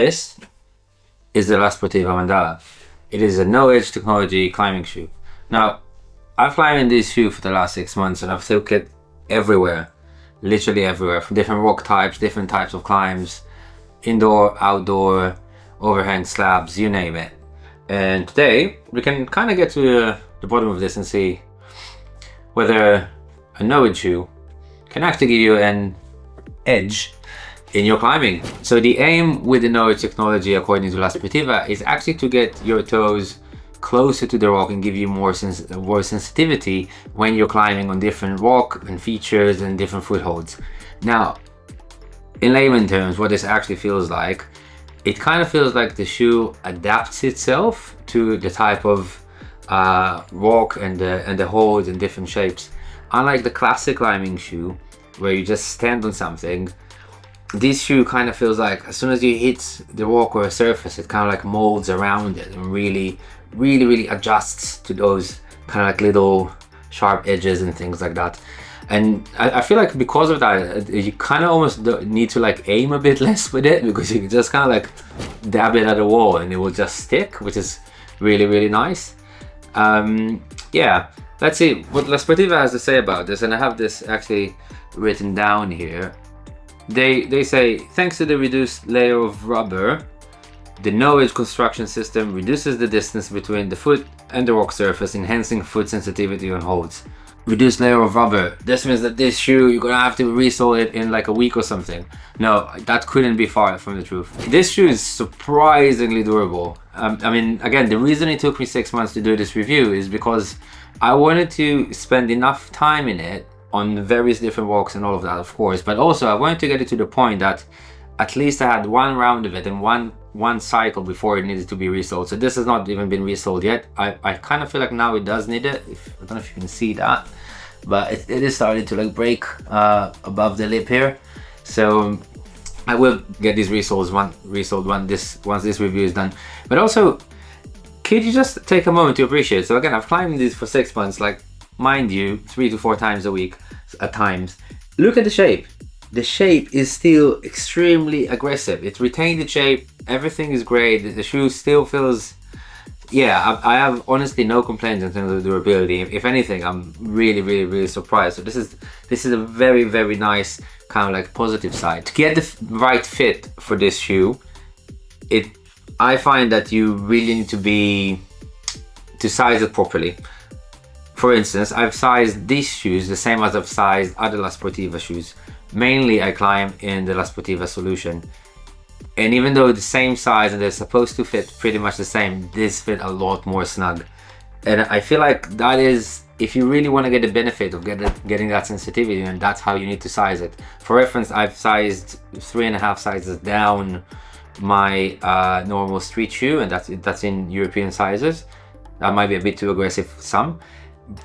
this is the Sportiva Mandala. It is a no-edge technology climbing shoe. Now, I've climbed in this shoe for the last 6 months and I've took it everywhere, literally everywhere, from different rock types, different types of climbs, indoor, outdoor, overhang slabs, you name it. And today we can kind of get to the bottom of this and see whether a no-edge shoe can actually give you an edge in your climbing. So the aim with the no-edge technology, according to Sportiva, is actually to get your toes closer to the rock and give you more sensitivity when you're climbing on different rock and features and different footholds. Now, in layman terms, what this actually feels like, it kind of feels like the shoe adapts itself to the type of rock and the holds and different shapes. Unlike the classic climbing shoe, where you just stand on something, this shoe kind of feels like as soon as you hit the rock or a surface, it kind of like molds around it and really adjusts to those kind of like little sharp edges and things like that. And I feel like because of that, you kind of almost need to like aim a bit less with it, because you can just kind of like dab it at a wall and it will just stick, which is really nice. Yeah, let's see what Sportiva has to say about this, and I have this actually written down here. They say, thanks to the reduced layer of rubber, the no-edge construction system reduces the distance between the foot and the rock surface, enhancing foot sensitivity on holds. Reduced layer of rubber. This means that this shoe, you're gonna have to resole it in like a week or something. No, that couldn't be far from the truth. This shoe is surprisingly durable. I mean, again, the reason it took me 6 months to do this review is because I wanted to spend enough time in it on various different walks and all of that, of course, but also I wanted to get it to the point that at least I had one round of it and one cycle before it needed to be resoled. So this has not even been resoled yet. I kind of feel like now it does need it. I don't know if you can see that, but it is starting to like break above the lip here. So I will get these resoled once this review is done. But also, could you just take a moment to appreciate? So again, I've climbed these for 6 months, like mind you, 3 to 4 times a week at times. Look at the shape. The shape is still extremely aggressive. It's retained its shape. Everything is great. The shoe still feels, yeah, I have honestly no complaints in terms of durability. If anything, I'm really surprised. So this is a very nice kind of like positive side. To get the right fit for this shoe, I find that you really need to size it properly. For instance, I've sized these shoes the same as I've sized other Sportiva shoes. Mainly I climb in the Sportiva solution. And even though the same size and they're supposed to fit pretty much the same, this fit a lot more snug. And I feel like that is, if you really want to get the benefit of getting that sensitivity, and that's how you need to size it. For reference, I've sized 3.5 sizes down my normal street shoe, and that's in European sizes. That might be a bit too aggressive for some.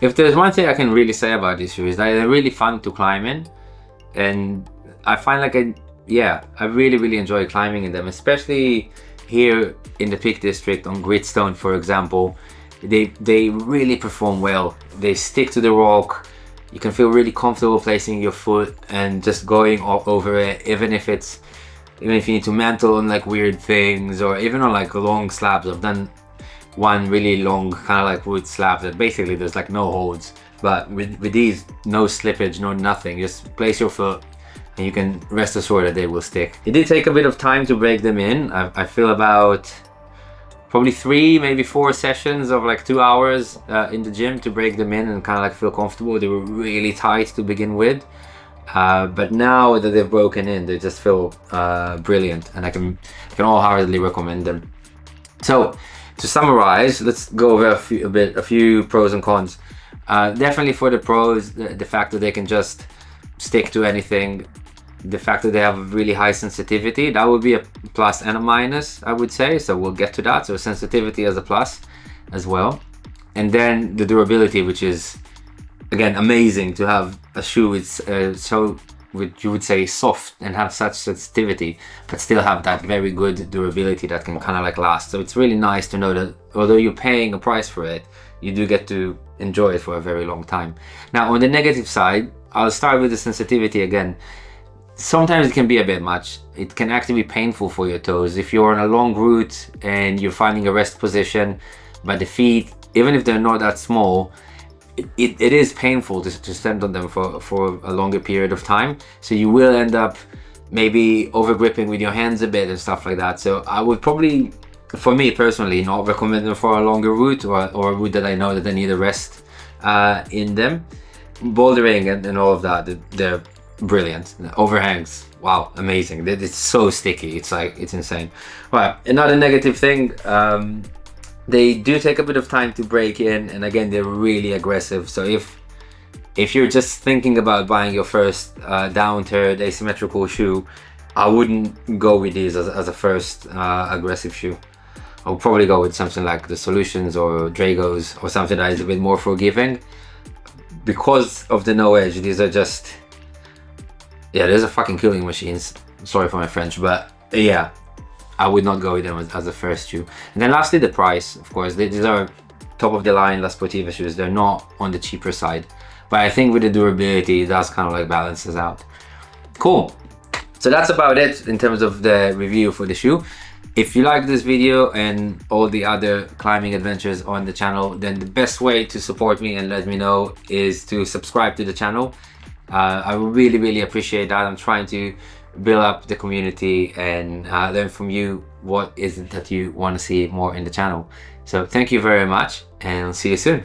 If there's one thing I can really say about these shoes, they're really fun to climb in, and I find like I really enjoy climbing in them, especially here in the Peak District on Gritstone, for example. They really perform well. They stick to the rock. You can feel really comfortable placing your foot and just going all over it, even if you need to mantle on like weird things, or even on like long slabs. I've done one really long kind of like wood slab that basically there's like no holds, but with these, no slippage, no nothing. Just place your foot and you can rest assured that they will stick. It did take a bit of time to break them in. I feel about probably 3, maybe 4 sessions of like 2 hours in the gym to break them in and kind of like feel comfortable. They were really tight to begin with, but now that they've broken in, they just feel brilliant, and I can wholeheartedly recommend them. So to summarize, let's go over a few pros and cons. Definitely for the pros, the fact that they can just stick to anything, the fact that they have really high sensitivity, that would be a plus and a minus, I would say. So we'll get to that. So sensitivity as a plus as well. And then the durability, which is again amazing to have a shoe with so you would say soft and have such sensitivity, but still have that very good durability that can kind of like last. So it's really nice to know that although you're paying a price for it, you do get to enjoy it for a very long time. Now on the negative side, I'll start with the sensitivity again. sometimes it can be a bit much. It can actually be painful for your toes. If you're on a long route and you're finding a rest position, but the feet, even if they're not that small, it is painful to stand on them for a longer period of time. So you will end up maybe over gripping with your hands a bit and stuff like that. So I would probably, for me personally, not recommend them for a longer route or a route that I know that I need a rest in them. Bouldering and all of that, they're brilliant. Overhangs, wow, amazing. It's so sticky, it's insane. Right, another negative thing, they do take a bit of time to break in, and again, they're really aggressive. So if you're just thinking about buying your first down-turned asymmetrical shoe, I wouldn't go with these as a first aggressive shoe. I'll probably go with something like the Solutions or Dragos or something that is a bit more forgiving. Because of the no edge, these are just, yeah, these are fucking killing machines. Sorry for my French, but yeah, I would not go with them as a first shoe. And then lastly, the price. Of course, these are top of the line La Sportiva shoes. They're not on the cheaper side, but I think with the durability, it does kind of like balances out. Cool. So that's about it in terms of the review for the shoe. If you like this video and all the other climbing adventures on the channel, then the best way to support me and let me know is to subscribe to the channel. I really appreciate that. I'm trying to build up the community and learn from you what is it that you want to see more in the channel. So thank you very much, and I'll see you soon.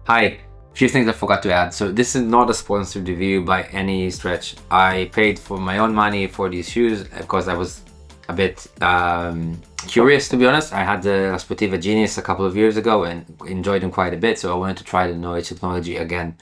Hi, a few things I forgot to add. So this is not a sponsored review by any stretch. I paid for my own money for these shoes because I was a bit curious, to be honest. I had the La Sportiva Genius a couple of years ago and enjoyed them quite a bit, so I wanted to try the no edge technology again.